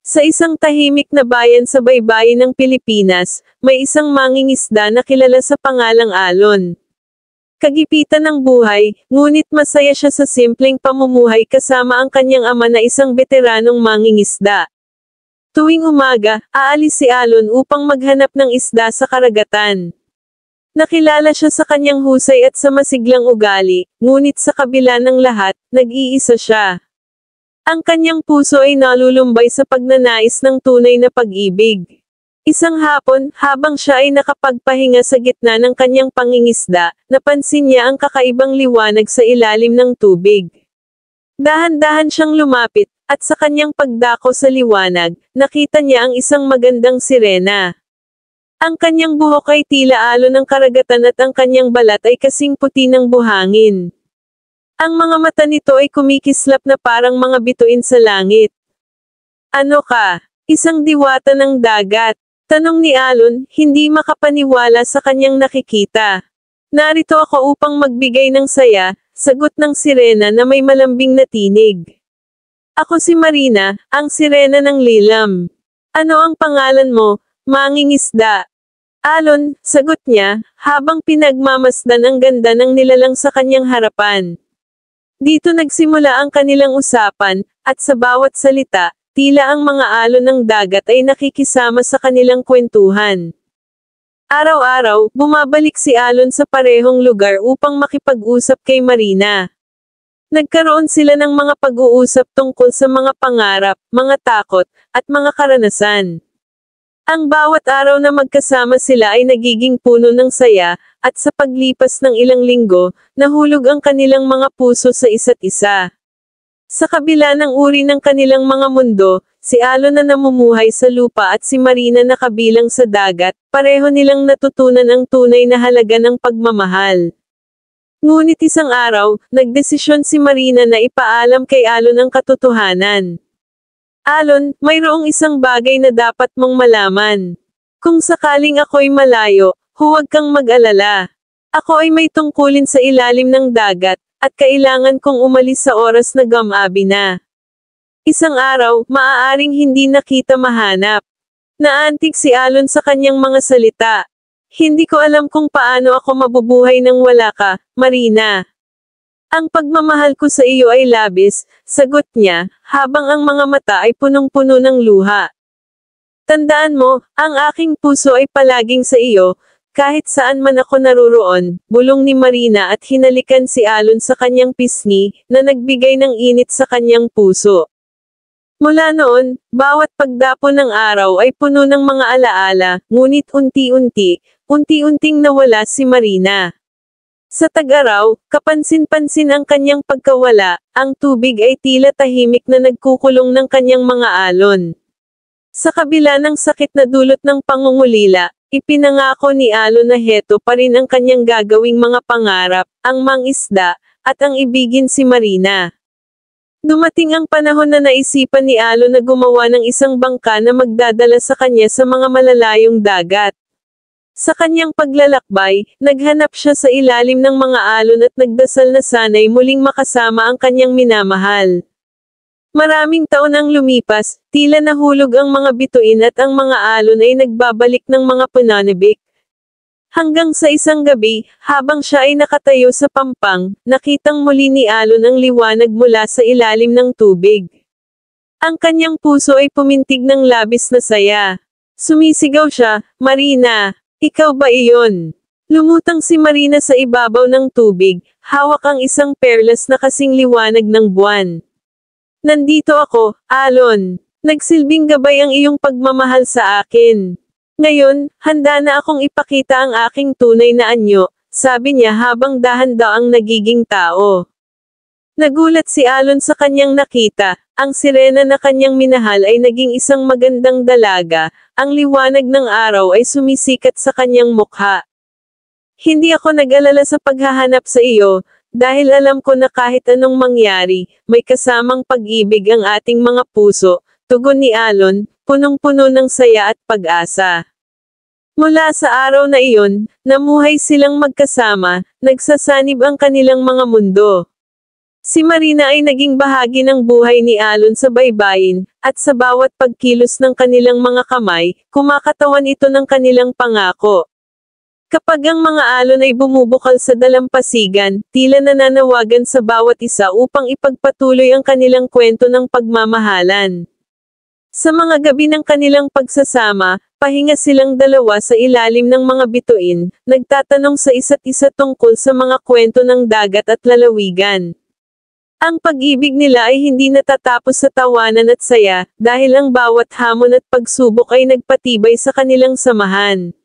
Sa isang tahimik na bayan sa baybayin ng Pilipinas, may isang mangingisda na kilala sa pangalang Alon. Kagipitan ng buhay, ngunit masaya siya sa simpleng pamumuhay kasama ang kanyang ama na isang veteranong mangingisda. Tuwing umaga, aalis si Alon upang maghanap ng isda sa karagatan. Nakilala siya sa kanyang husay at sa masiglang ugali, ngunit sa kabila ng lahat, nag-iisa siya. Ang kanyang puso ay nalulumbay sa pagnanais ng tunay na pag-ibig. Isang hapon, habang siya ay nakapagpahinga sa gitna ng kanyang pangingisda, napansin niya ang kakaibang liwanag sa ilalim ng tubig. Dahan-dahan siyang lumapit, at sa kanyang pagdako sa liwanag, nakita niya ang isang magandang sirena. Ang kanyang buhok ay tila alon ng karagatan at ang kanyang balat ay kasing puti ng buhangin. Ang mga mata nito ay kumikislap na parang mga bituin sa langit. "Ano ka? Isang diwata ng dagat?" tanong ni Alon, hindi makapaniwala sa kanyang nakikita. "Narito ako upang magbigay ng saya," sagot ng sirena na may malambing na tinig. "Ako si Marina, ang sirena ng lilam." "Ano ang pangalan mo, mangingisda?" "Alon," sagot niya, habang pinagmamasdan ang ganda ng nilalang sa kanyang harapan. Dito nagsimula ang kanilang usapan, at sa bawat salita, tila ang mga alon ng dagat ay nakikisama sa kanilang kwentuhan. Araw-araw, bumabalik si Alon sa parehong lugar upang makipag-usap kay Marina. Nagkaroon sila ng mga pag-uusap tungkol sa mga pangarap, mga takot, at mga karanasan. Ang bawat araw na magkasama sila ay nagiging puno ng saya, at sa paglipas ng ilang linggo, nahulog ang kanilang mga puso sa isa't isa. Sa kabila ng uri ng kanilang mga mundo, si Alon na namumuhay sa lupa at si Marina na kabilang sa dagat, pareho nilang natutunan ang tunay na halaga ng pagmamahal. Ngunit isang araw, nagdesisyon si Marina na ipaalam kay Alon ang katotohanan. "Alon, mayroong isang bagay na dapat mong malaman. Kung sakaling ako'y malayo, huwag kang mag-alala. Ako ay may tungkulin sa ilalim ng dagat, at kailangan kong umalis sa oras na gamabi na. Isang araw, maaaring hindi na kita mahanap." Naantig si Alon sa kanyang mga salita. "Hindi ko alam kung paano ako mabubuhay nang wala ka, Marina. Ang pagmamahal ko sa iyo ay labis," sagot niya, habang ang mga mata ay punong-puno ng luha. "Tandaan mo, ang aking puso ay palaging sa iyo, kahit saan man ako naruroon," bulong ni Marina at hinalikan si Alon sa kanyang pisngi, na nagbigay ng init sa kanyang puso. Mula noon, bawat pagdapo ng araw ay puno ng mga alaala, ngunit unti-unting nawala si Marina. Sa tag-araw, kapansin-pansin ang kanyang pagkawala, ang tubig ay tila tahimik na nagkukulong ng kanyang mga alon. Sa kabila ng sakit na dulot ng pangungulila, ipinangako ni Alon na heto pa rin ang kanyang gagawing mga pangarap, ang mangisda, at ang ibigin si Marina. Dumating ang panahon na naisipan ni Alon na gumawa ng isang bangka na magdadala sa kanya sa mga malalayong dagat. Sa kanyang paglalakbay, naghanap siya sa ilalim ng mga alon at nagdasal na sana'y muling makasama ang kanyang minamahal. Maraming taon ang lumipas, tila nahulog ang mga bituin at ang mga alon ay nagbabalik ng mga pananibik. Hanggang sa isang gabi, habang siya ay nakatayo sa pampang, nakitang muli ni Alon ang liwanag mula sa ilalim ng tubig. Ang kanyang puso ay pumintig ng labis na saya. Sumisigaw siya, "Marina! Ikaw ba iyon?" Lumutang si Marina sa ibabaw ng tubig, hawak ang isang perlas na kasing liwanag ng buwan. "Nandito ako, Alon. Nagsilbing gabay ang iyong pagmamahal sa akin. Ngayon, handa na akong ipakita ang aking tunay na anyo," sabi niya habang dahan-daang nagiging tao. Nagulat si Alon sa kanyang nakita. Ang sirena na kanyang minahal ay naging isang magandang dalaga, ang liwanag ng araw ay sumisikat sa kanyang mukha. "Hindi ako nag-alala sa paghahanap sa iyo, dahil alam ko na kahit anong mangyari, may kasamang pag-ibig ang ating mga puso," tugon ni Alon, punong-puno ng saya at pag-asa. Mula sa araw na iyon, namuhay silang magkasama, nagsasanib ang kanilang mga mundo. Si Marina ay naging bahagi ng buhay ni Alon sa baybayin, at sa bawat pagkilos ng kanilang mga kamay, kumakatawan ito ng kanilang pangako. Kapag ang mga alon ay bumubukal sa dalampasigan, tila nananawagan sa bawat isa upang ipagpatuloy ang kanilang kwento ng pagmamahalan. Sa mga gabi ng kanilang pagsasama, pahinga silang dalawa sa ilalim ng mga bituin, nagtatanong sa isa't isa tungkol sa mga kwento ng dagat at lalawigan. Ang pag-ibig nila ay hindi natatapos sa tawanan at saya, dahil ang bawat hamon at pagsubok ay nagpatibay sa kanilang samahan.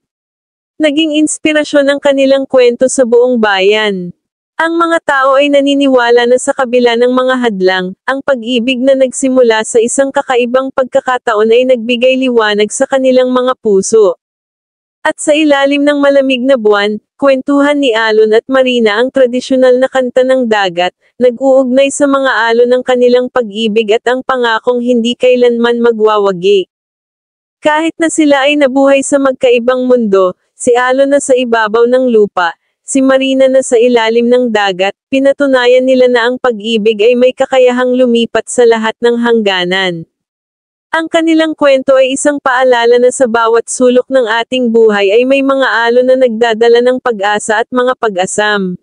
Naging inspirasyon ang kanilang kwento sa buong bayan. Ang mga tao ay naniniwala na sa kabila ng mga hadlang, ang pag-ibig na nagsimula sa isang kakaibang pagkakataon ay nagbigay liwanag sa kanilang mga puso. At sa ilalim ng malamig na buwan, kwentuhan ni Alon at Marina ang tradisyonal na kanta ng dagat, nag-uugnay sa mga alon ng kanilang pag-ibig at ang pangakong hindi kailanman magwawagi. Kahit na sila ay nabuhay sa magkaibang mundo, si Alon na sa ibabaw ng lupa, si Marina na sa ilalim ng dagat, pinatunayan nila na ang pag-ibig ay may kakayahang lumipat sa lahat ng hangganan. Ang kanilang kwento ay isang paalala na sa bawat sulok ng ating buhay ay may mga alon na nagdadala ng pag-asa at mga pag-asam.